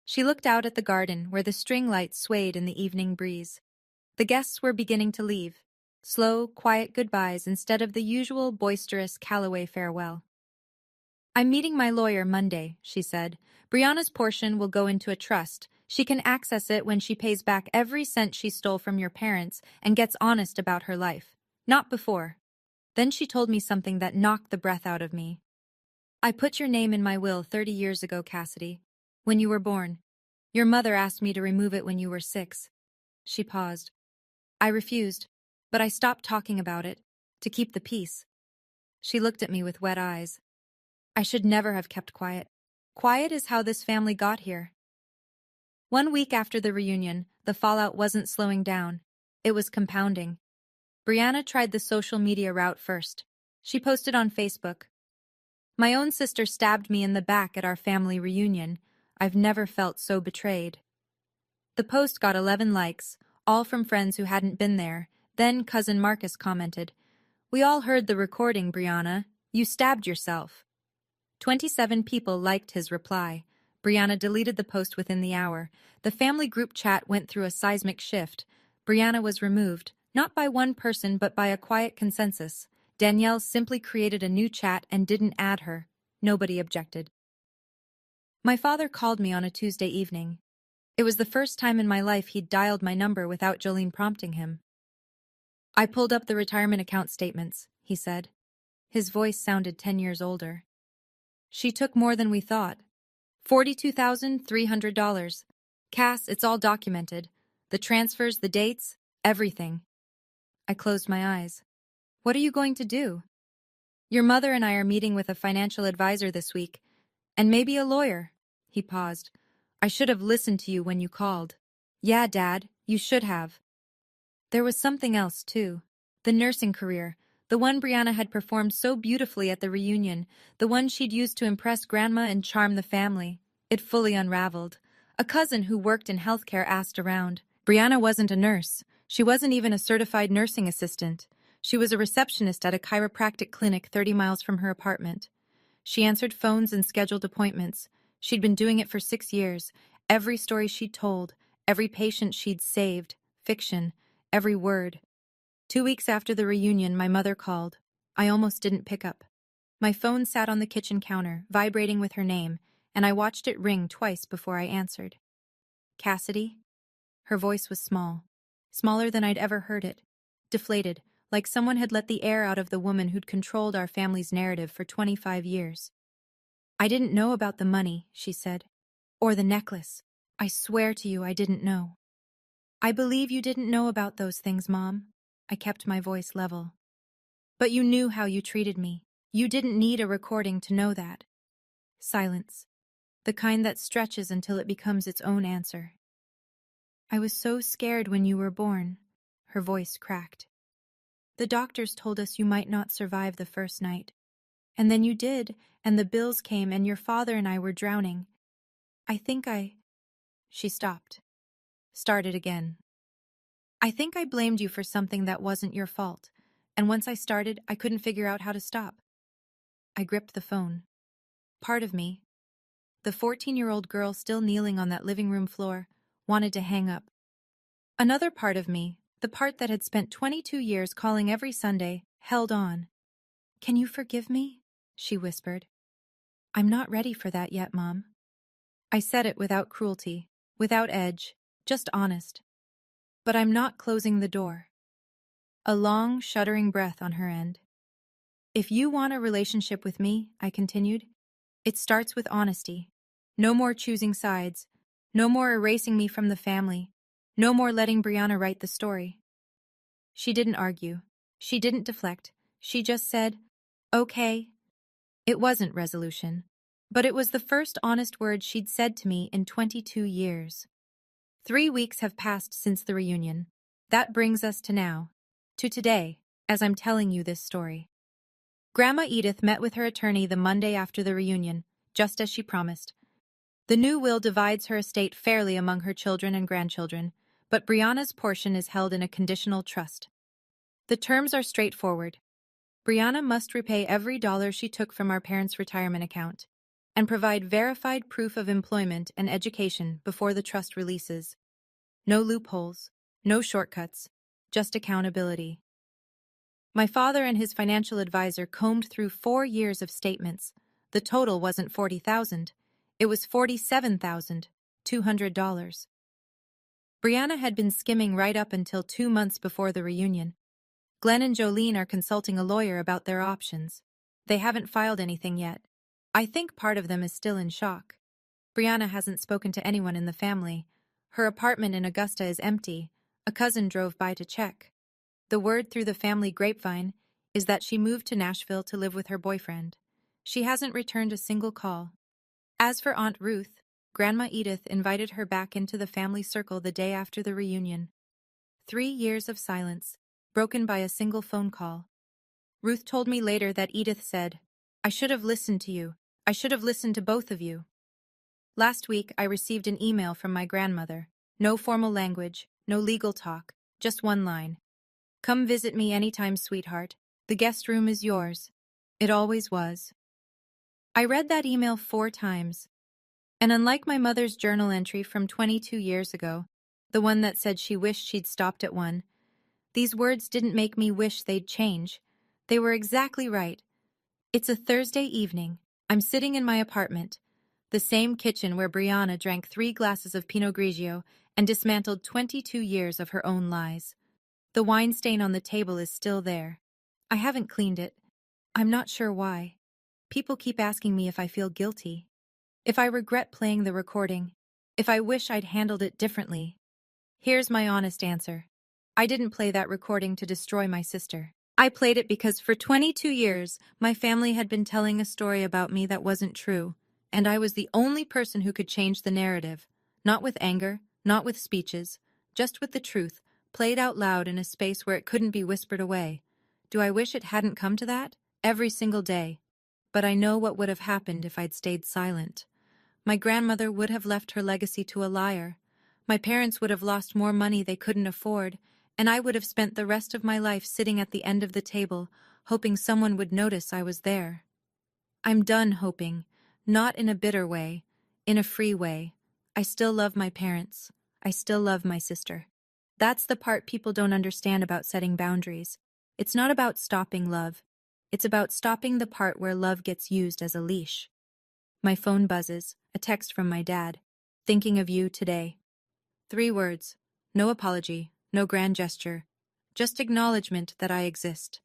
She looked out at the garden where the string lights swayed in the evening breeze. The guests were beginning to leave. Slow, quiet goodbyes instead of the usual boisterous Callaway farewell. "I'm meeting my lawyer Monday," she said. "Brianna's portion will go into a trust. She can access it when she pays back every cent she stole from your parents and gets honest about her life. Not before." Then she told me something that knocked the breath out of me. I put your name in my will 30 years ago, Cassidy, when you were born. Your mother asked me to remove it when you were 6. She paused. I refused, but I stopped talking about it, to keep the peace. She looked at me with wet eyes. I should never have kept quiet. Quiet is how this family got here. 1 week after the reunion, the fallout wasn't slowing down. It was compounding. Brianna tried the social media route first. She posted on Facebook. My own sister stabbed me in the back at our family reunion. I've never felt so betrayed. The post got 11 likes, all from friends who hadn't been there. Then cousin Marcus commented, "We all heard the recording, Brianna. You stabbed yourself." 27 people liked his reply. Brianna deleted the post within the hour. The family group chat went through a seismic shift. Brianna was removed, not by one person but by a quiet consensus. Danielle simply created a new chat and didn't add her. Nobody objected. My father called me on a Tuesday evening. It was the first time in my life he'd dialed my number without Jolene prompting him. "I pulled up the retirement account statements," he said. His voice sounded 10 years older. "She took more than we thought. $42,300. Cass, it's all documented. The transfers, the dates, everything." I closed my eyes. "What are you going to do?" "Your mother and I are meeting with a financial advisor this week, and maybe a lawyer." He paused. "I should have listened to you when you called." "Yeah, Dad, you should have." There was something else, too. The nursing career, the one Brianna had performed so beautifully at the reunion, the one she'd used to impress Grandma and charm the family. It fully unraveled. A cousin who worked in healthcare asked around. Brianna wasn't a nurse. She wasn't even a certified nursing assistant. She was a receptionist at a chiropractic clinic 30 miles from her apartment. She answered phones and scheduled appointments. She'd been doing it for 6 years. Every story she'd told, every patient she'd saved, fiction, every word. 2 weeks after the reunion, my mother called. I almost didn't pick up. My phone sat on the kitchen counter, vibrating with her name, and I watched it ring twice before I answered. "Cassidy?" Her voice was small, smaller than I'd ever heard it, deflated, like someone had let the air out of the woman who'd controlled our family's narrative for 25 years. "I didn't know about the money," she said. "Or the necklace. I swear to you I didn't know." "I believe you didn't know about those things, Mom." I kept my voice level. "But you knew how you treated me. You didn't need a recording to know that." Silence. The kind that stretches until it becomes its own answer. "I was so scared when you were born." Her voice cracked. "The doctors told us you might not survive the first night. And then you did, and the bills came, and your father and I were drowning. She stopped. Started again. "I think I blamed you for something that wasn't your fault, and once I started, I couldn't figure out how to stop." I gripped the phone. Part of me, the 14-year-old girl still kneeling on that living room floor, wanted to hang up. Another part of me, the part that had spent 22 years calling every Sunday, held on. "Can you forgive me?" she whispered. "I'm not ready for that yet, Mom." I said it without cruelty, without edge, just honest. "But I'm not closing the door." A long, shuddering breath on her end. "If you want a relationship with me," I continued, "it starts with honesty. No more choosing sides. No more erasing me from the family. No more letting Brianna write the story." She didn't argue. She didn't deflect. She just said, "Okay." It wasn't resolution, but it was the first honest word she'd said to me in 22 years. 3 weeks have passed since the reunion. That brings us to now. To today, as I'm telling you this story. Grandma Edith met with her attorney the Monday after the reunion, just as she promised. The new will divides her estate fairly among her children and grandchildren, but Brianna's portion is held in a conditional trust. The terms are straightforward. Brianna must repay every dollar she took from our parents' retirement account and provide verified proof of employment and education before the trust releases. No loopholes, no shortcuts, just accountability. My father and his financial advisor combed through 4 years of statements. The total wasn't $40,000. It was $47,200. Brianna had been skimming right up until 2 months before the reunion. Glenn and Jolene are consulting a lawyer about their options. They haven't filed anything yet. I think part of them is still in shock. Brianna hasn't spoken to anyone in the family. Her apartment in Augusta is empty. A cousin drove by to check. The word through the family grapevine is that she moved to Nashville to live with her boyfriend. She hasn't returned a single call. As for Aunt Ruth, Grandma Edith invited her back into the family circle the day after the reunion. 3 years of silence, broken by a single phone call. Ruth told me later that Edith said, "I should have listened to you. I should have listened to both of you." Last week, I received an email from my grandmother. No formal language, no legal talk, just one line. "Come visit me anytime, sweetheart. The guest room is yours. It always was." I read that email 4 times. And unlike my mother's journal entry from 22 years ago, the one that said she wished she'd stopped at 1, these words didn't make me wish they'd change. They were exactly right. It's a Thursday evening. I'm sitting in my apartment, the same kitchen where Brianna drank 3 glasses of Pinot Grigio and dismantled 22 years of her own lies. The wine stain on the table is still there. I haven't cleaned it. I'm not sure why. People keep asking me if I feel guilty, if I regret playing the recording, if I wish I'd handled it differently. Here's my honest answer. I didn't play that recording to destroy my sister. I played it because for 22 years, my family had been telling a story about me that wasn't true, and I was the only person who could change the narrative. Not with anger, not with speeches, just with the truth, played out loud in a space where it couldn't be whispered away. Do I wish it hadn't come to that? Every single day. But I know what would have happened if I'd stayed silent. My grandmother would have left her legacy to a liar. My parents would have lost more money they couldn't afford, and I would have spent the rest of my life sitting at the end of the table, hoping someone would notice I was there. I'm done hoping, not in a bitter way, in a free way. I still love my parents. I still love my sister. That's the part people don't understand about setting boundaries. It's not about stopping love. It's about stopping the part where love gets used as a leash. My phone buzzes, a text from my dad. "Thinking of you today." 3 words. No apology, no grand gesture. Just acknowledgement that I exist.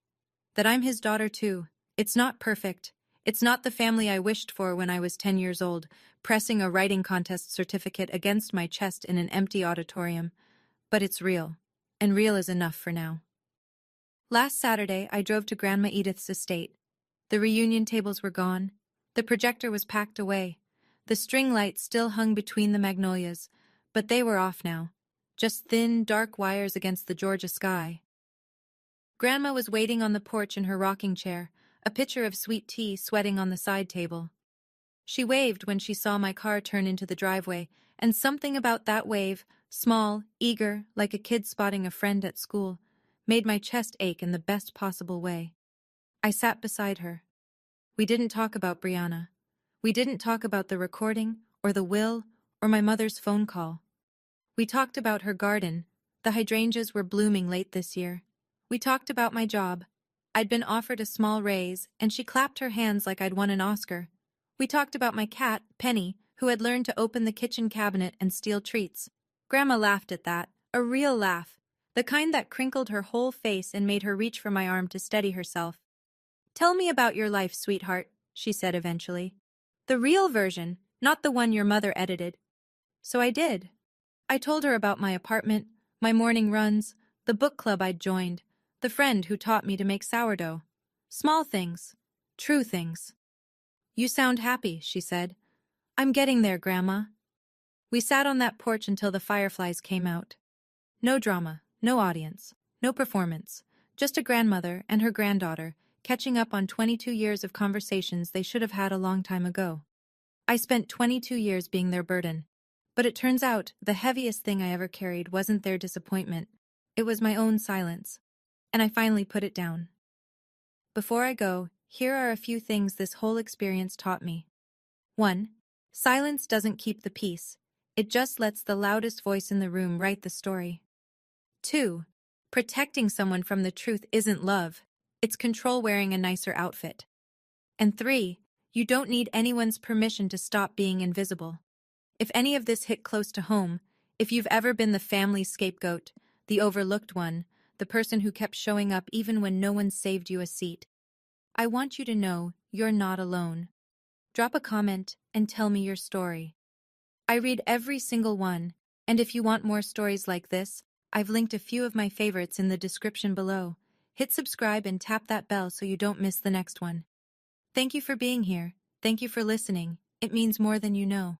That I'm his daughter too. It's not perfect. It's not the family I wished for when I was 10 years old, pressing a writing contest certificate against my chest in an empty auditorium. But it's real. And real is enough for now. Last Saturday, I drove to Grandma Edith's estate. The reunion tables were gone. The projector was packed away. The string lights still hung between the magnolias, but they were off now. Just thin, dark wires against the Georgia sky. Grandma was waiting on the porch in her rocking chair, a pitcher of sweet tea sweating on the side table. She waved when she saw my car turn into the driveway, and something about that wave, small, eager, like a kid spotting a friend at school, made my chest ache in the best possible way. I sat beside her. We didn't talk about Brianna. We didn't talk about the recording, or the will, or my mother's phone call. We talked about her garden. The hydrangeas were blooming late this year. We talked about my job. I'd been offered a small raise, and she clapped her hands like I'd won an Oscar. We talked about my cat, Penny, who had learned to open the kitchen cabinet and steal treats. Grandma laughed at that, a real laugh, the kind that crinkled her whole face and made her reach for my arm to steady herself. "Tell me about your life, sweetheart," she said eventually. "The real version, not the one your mother edited." So I did. I told her about my apartment, my morning runs, the book club I'd joined, the friend who taught me to make sourdough. Small things. True things. "You sound happy," she said. "I'm getting there, Grandma." We sat on that porch until the fireflies came out. No drama, no audience, no performance, just a grandmother and her granddaughter catching up on 22 years of conversations they should have had a long time ago. I spent 22 years being their burden. But it turns out the heaviest thing I ever carried wasn't their disappointment. It was my own silence. And I finally put it down. Before I go, here are a few things this whole experience taught me. 1. Silence doesn't keep the peace. It just lets the loudest voice in the room write the story. 2. Protecting someone from the truth isn't love. It's control wearing a nicer outfit. And 3. You don't need anyone's permission to stop being invisible. If any of this hit close to home, if you've ever been the family scapegoat, the overlooked one, the person who kept showing up even when no one saved you a seat, I want you to know you're not alone. Drop a comment and tell me your story. I read every single one, and if you want more stories like this, I've linked a few of my favorites in the description below. Hit subscribe and tap that bell so you don't miss the next one. Thank you for being here. Thank you for listening. It means more than you know.